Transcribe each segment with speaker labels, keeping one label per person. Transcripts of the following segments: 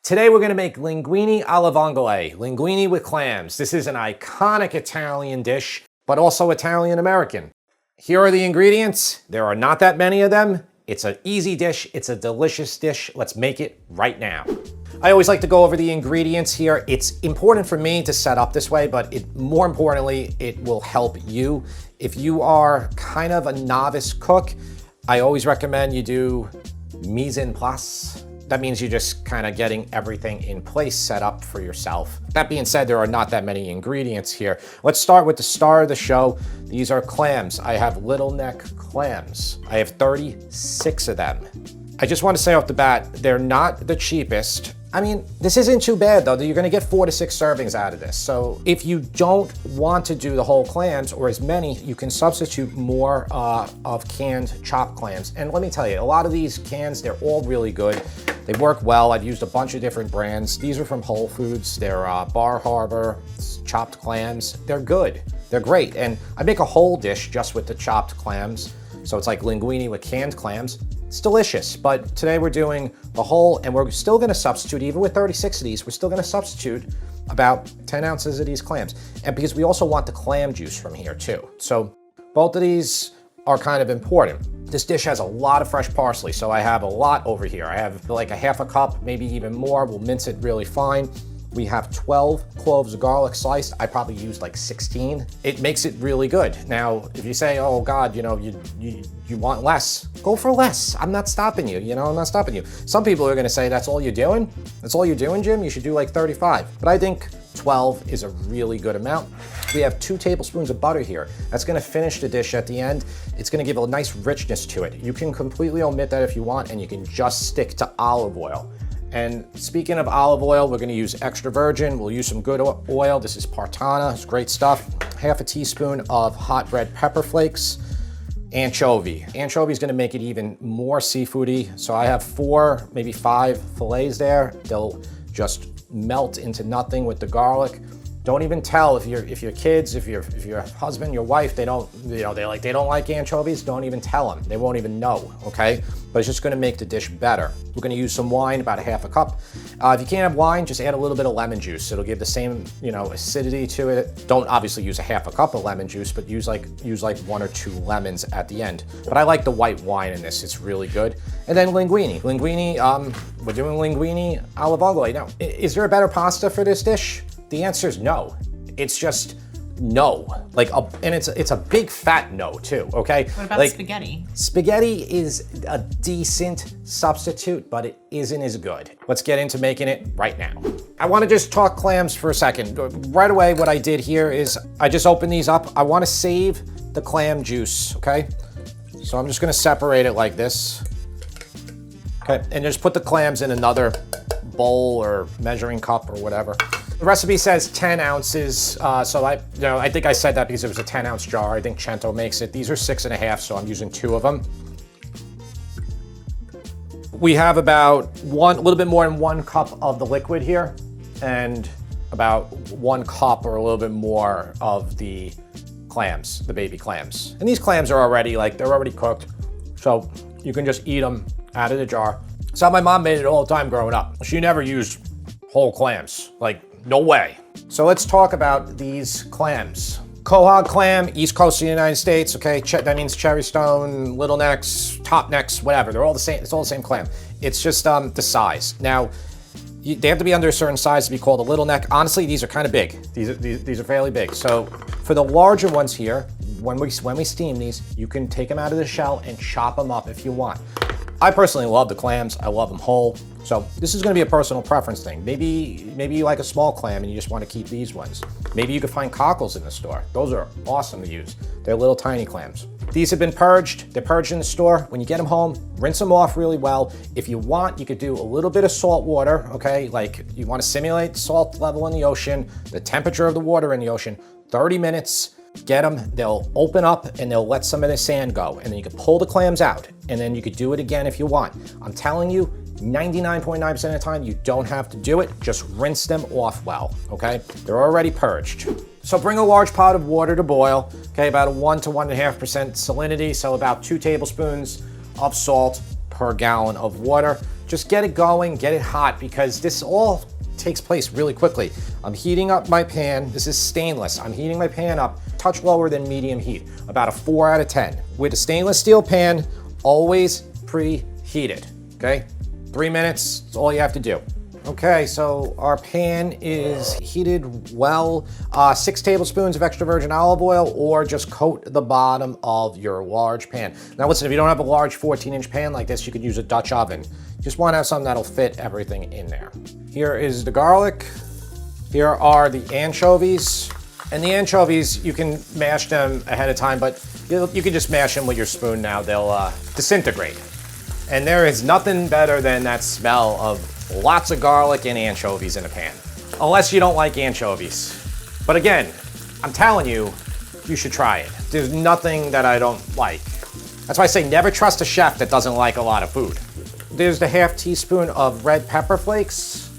Speaker 1: Today we're going to make linguine alle vongole, linguine with clams. This is an iconic Italian dish, but also Italian-American. Here are the ingredients. There are not that many of them. It's an easy dish. It's a delicious dish. Let's make it right now. I always like to go over the ingredients here. It's important for me to set up this way, but more importantly, it will help you. If you are kind of a novice cook, I always recommend you do mise en place. That means you're just kind of getting everything in place set up for yourself. That being said, there are not that many ingredients here. Let's start with the star of the show. These are clams. I have little neck clams. I have 36 of them. I just want to say off the bat, they're not the cheapest. I mean, this isn't too bad though. You're gonna get 4 to 6 servings out of this. So if you don't want to do the whole clams or as many, you can substitute more of canned chopped clams. And let me tell you, a lot of these cans, they're all really good. They work well. I've used a bunch of different brands. These are from Whole Foods. They're Bar Harbor chopped clams. They're good. They're great. And I make a whole dish just with the chopped clams. So it's like linguine with canned clams. It's delicious, but today we're doing the whole, and we're still gonna substitute, even with 36 of these, we're still gonna substitute about 10 ounces of these clams. And because we also want the clam juice from here too. So both of these are kind of important. This dish has a lot of fresh parsley, so I have a lot over here. I have like a half a cup, maybe even more. We'll mince it really fine. We have 12 cloves of garlic sliced. I probably used like 16. It makes it really good. Now, if you say, oh God, you know, you want less, go for less. I'm not stopping you, I'm not stopping you. Some people are gonna say, that's all you're doing? That's all you're doing, Jim? You should do like 35. But I think 12 is a really good amount. We have 2 tablespoons of butter here. That's gonna finish the dish at the end. It's gonna give a nice richness to it. You can completely omit that if you want, and you can just stick to olive oil. And speaking of olive oil, we're gonna use extra virgin. We'll use some good oil. This is Partana, it's great stuff. Half a teaspoon of hot red pepper flakes, anchovy. Anchovy is gonna make it even more seafoody. So I have 4, maybe 5 fillets there. They'll just melt into nothing with the garlic. Don't even tell if your kids, if your husband, your wife, they don't like anchovies, don't even tell them. They won't even know, okay? But it's just gonna make the dish better. We're gonna use some wine, about a half a cup. If you can't have wine, just add a little bit of lemon juice. It'll give the same, acidity to it. Don't obviously use a half a cup of lemon juice, but use like 1 or 2 lemons at the end. But I like the white wine in this, it's really good. And then linguine. We're doing linguine alle vongole. Now, is there a better pasta for this dish? The answer is no. It's just no. And it's a big fat no too, okay?
Speaker 2: What about spaghetti?
Speaker 1: Spaghetti is a decent substitute, but it isn't as good. Let's get into making it right now. I wanna just talk clams for a second. Right away, what I did here is I just opened these up. I wanna save the clam juice, okay? So I'm just gonna separate it like this. Okay, and just put the clams in another bowl or measuring cup or whatever. The recipe says 10 ounces, so I think I said that because it was a 10-ounce jar. I think Cento makes it. These are 6.5, so I'm using 2 of them. We have about a little bit more than 1 cup of the liquid here, and about 1 cup or a little bit more of the clams, the baby clams. And these clams are already, they're already cooked, so you can just eat them out of the jar. So my mom made it all the time growing up. She never used whole clams, no way. So let's talk about these clams. Quahog clam, East Coast of the United States, okay? That means cherry stone, little necks, top necks, whatever. They're all the same, it's all the same clam. It's just the size. Now, they have to be under a certain size to be called a little neck. Honestly, these are kind of big. These are fairly big. So for the larger ones here, when we steam these, you can take them out of the shell and chop them up if you want. I personally love the clams. I love them whole. So this is gonna be a personal preference thing. Maybe you like a small clam and you just want to keep these ones. Maybe you could find cockles in the store. Those are awesome to use. They're little tiny clams. These have been purged. They're purged in the store. When you get them home, rinse them off really well. If you want, you could do a little bit of salt water, okay? Like you want to simulate the salt level in the ocean, the temperature of the water in the ocean, 30 minutes. Get them, they'll open up and they'll let some of the sand go. And then you can pull the clams out and then you could do it again if you want. I'm telling you, 99.9% of the time, you don't have to do it. Just rinse them off well, okay? They're already purged. So bring a large pot of water to boil, okay? About a 1 to 1.5% salinity, so about 2 tablespoons of salt per gallon of water. Just get it going, get it hot, because this all takes place really quickly. I'm heating up my pan. This is stainless. I'm heating my pan up, touch lower than medium heat, about a 4 out of 10. With a stainless steel pan, always preheated, okay? 3 minutes, that's all you have to do. Okay, so our pan is heated well. 6 tablespoons of extra virgin olive oil, or just coat the bottom of your large pan. Now listen, if you don't have a large 14-inch pan like this, you could use a Dutch oven. You just want to have something that'll fit everything in there. Here is the garlic. Here are the anchovies. And the anchovies, you can mash them ahead of time, but you can just mash them with your spoon now. They'll disintegrate. And there is nothing better than that smell of lots of garlic and anchovies in a pan. Unless you don't like anchovies. But again, I'm telling you, you should try it. There's nothing that I don't like. That's why I say never trust a chef that doesn't like a lot of food. There's the half teaspoon of red pepper flakes.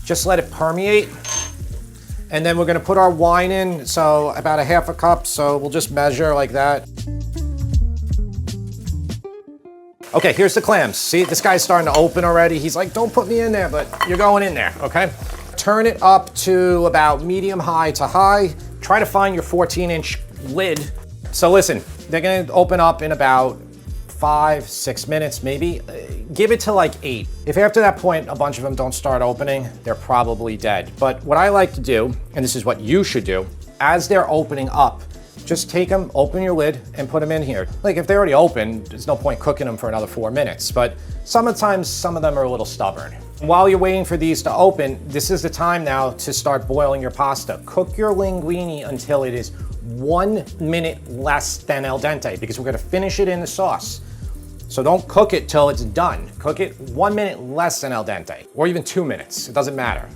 Speaker 1: Just let it permeate. And then we're gonna put our wine in, so about a half a cup, so we'll just measure like that. Okay, here's the clams. See, this guy's starting to open already. He's like, don't put me in there, but you're going in there, okay? Turn it up to about medium high to high. Try to find your 14-inch lid. So listen, they're gonna open up in about 5-6 minutes, maybe. Give it to like 8. If after that point a bunch of them don't start opening, they're probably dead. But what I like to do, and this is what you should do, as they're opening up, just take them, open your lid, and put them in here. Like if they already open, there's no point cooking them for another 4 minutes. But sometimes some of them are a little stubborn. While you're waiting for these to open, this is the time now to start boiling your pasta. Cook your linguine until it is 1 minute less than al dente, because we're gonna finish it in the sauce. So don't cook it till it's done. Cook it 1 minute less than al dente, or even 2 minutes, it doesn't matter.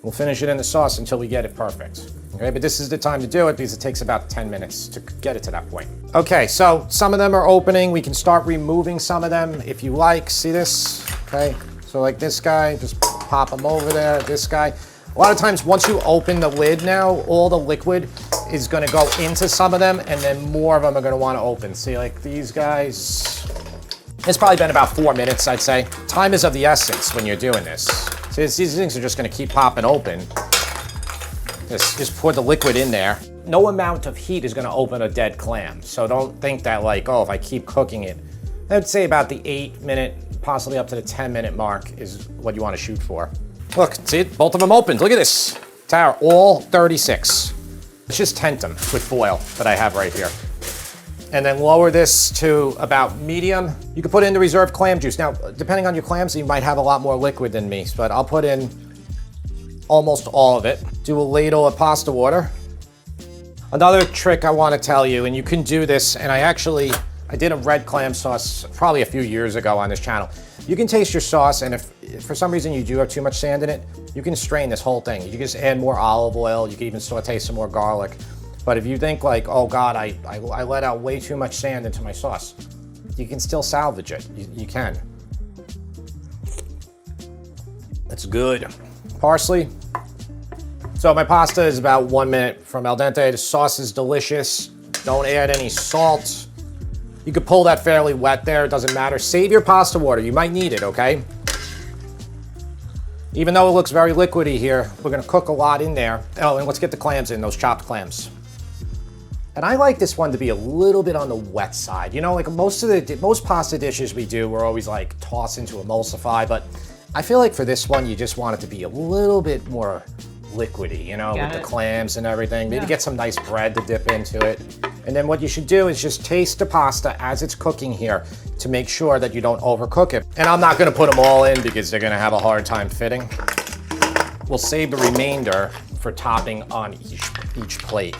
Speaker 1: We'll finish it in the sauce until we get it perfect. Okay, but this is the time to do it because it takes about 10 minutes to get it to that point. Okay, so some of them are opening. We can start removing some of them if you like. See this? Okay, so like this guy, just pop them over there. This guy. A lot of times once you open the lid now, all the liquid is gonna go into some of them, and then more of them are gonna wanna open. See, like these guys. It's probably been about 4 minutes, I'd say. Time is of the essence when you're doing this. See, these things are just gonna keep popping open. Just pour the liquid in there. No amount of heat is gonna open a dead clam. So don't think that like, oh, if I keep cooking it. I'd say about the 8 minute, possibly up to the 10-minute mark is what you wanna shoot for. Look, see it? Both of them opened. Look at this. Tower, all 36. Let's just tent them with foil that I have right here. And then lower this to about medium. You can put in the reserved clam juice. Now, depending on your clams, you might have a lot more liquid than me, but I'll put in almost all of it. Do a ladle of pasta water. Another trick I want to tell you, and you can do this, and I did a red clam sauce probably a few years ago on this channel. You can taste your sauce, and if for some reason you do have too much sand in it, you can strain this whole thing. You can just add more olive oil. You can even saute some more garlic. But if you think like, oh God, I let out way too much sand into my sauce, you can still salvage it. You can. That's good. Parsley. So my pasta is about 1 minute from al dente. The sauce is delicious. Don't add any salt. You could pull that fairly wet there, it doesn't matter. Save your pasta water, you might need it, okay? Even though it looks very liquidy here, we're gonna cook a lot in there. Oh, and let's get the clams in, those chopped clams. And I like this one to be a little bit on the wet side. You know, like most pasta dishes we do, we're always like toss into emulsify, but I feel like for this one, you just want it to be a little bit more liquidy, you know, with the clams and everything. Maybe get some nice bread to dip into it. And then what you should do is just taste the pasta as it's cooking here to make sure that you don't overcook it. And I'm not gonna put them all in because they're gonna have a hard time fitting. We'll save the remainder for topping on each plate.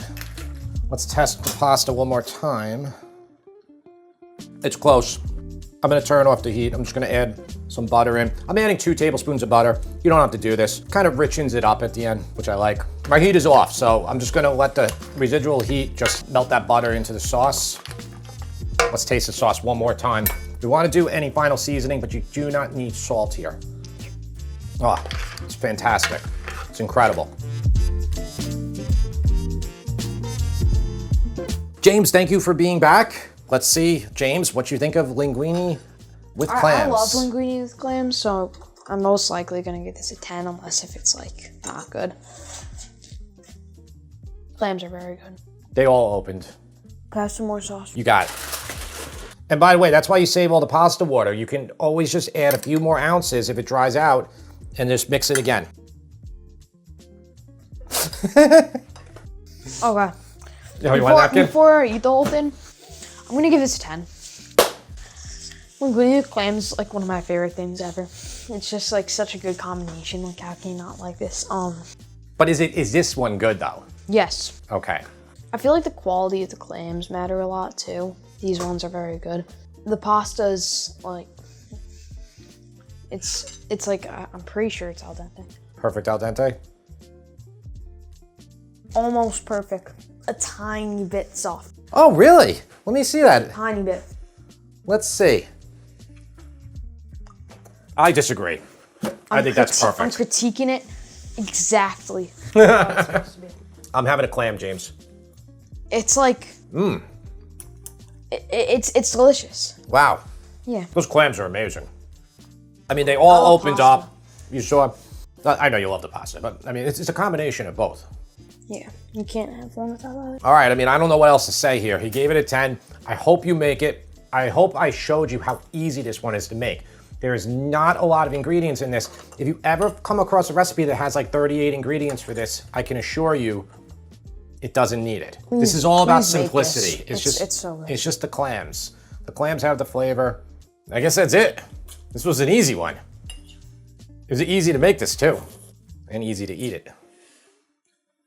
Speaker 1: Let's test the pasta one more time. It's close. I'm gonna turn off the heat. I'm just gonna add some butter in. I'm adding 2 tablespoons of butter. You don't have to do this. Kind of richens it up at the end, which I like. My heat is off, so I'm just gonna let the residual heat just melt that butter into the sauce. Let's taste the sauce one more time. You wanna do any final seasoning, but you do not need salt here. Oh, it's fantastic. It's incredible. James, thank you for being back. Let's see, James, what you think of linguine with clams.
Speaker 2: I love linguine with clams, so I'm most likely gonna give this a 10 unless if it's like not good. Clams are very good.
Speaker 1: They all opened.
Speaker 2: Can I have some more sauce?
Speaker 1: You got it. And by the way, that's why you save all the pasta water. You can always just add a few more ounces if it dries out and just mix it again.
Speaker 2: Okay.
Speaker 1: Oh, you want a napkin?
Speaker 2: Before I eat the whole thing, I'm gonna give this a 10. Linguine with clams is like one of my favorite things ever. It's just like such a good combination. Like how can you not like this?
Speaker 1: But is this one good though?
Speaker 2: Yes.
Speaker 1: Okay.
Speaker 2: I feel like the quality of the clams matter a lot too. These ones are very good. The pasta's like, it's like, I'm pretty sure it's al dente.
Speaker 1: Perfect al dente?
Speaker 2: Almost perfect. A tiny bit soft.
Speaker 1: Oh, really? Let me see that.
Speaker 2: Tiny bit.
Speaker 1: Let's see. I disagree. I think that's perfect.
Speaker 2: I'm critiquing it exactly how it's supposed to be.
Speaker 1: I'm having a clam, James.
Speaker 2: It's like, it's delicious.
Speaker 1: Wow.
Speaker 2: Yeah.
Speaker 1: Those clams are amazing. I mean, they all opened
Speaker 2: pasta.
Speaker 1: up. You saw. I know you love the pasta, but I mean, it's a combination of both.
Speaker 2: Yeah, you can't have one without the other.
Speaker 1: All right, I mean, I don't know what else to say here. He gave it a 10. I hope you make it. I hope I showed you how easy this one is to make. There is not a lot of ingredients in this. If you ever come across a recipe that has like 38 ingredients for this, I can assure you it doesn't need it. This is all about simplicity.
Speaker 2: It's so good.
Speaker 1: It's just the clams. The clams have the flavor. I guess that's it. This was an easy one. It was easy to make this too, and easy to eat it.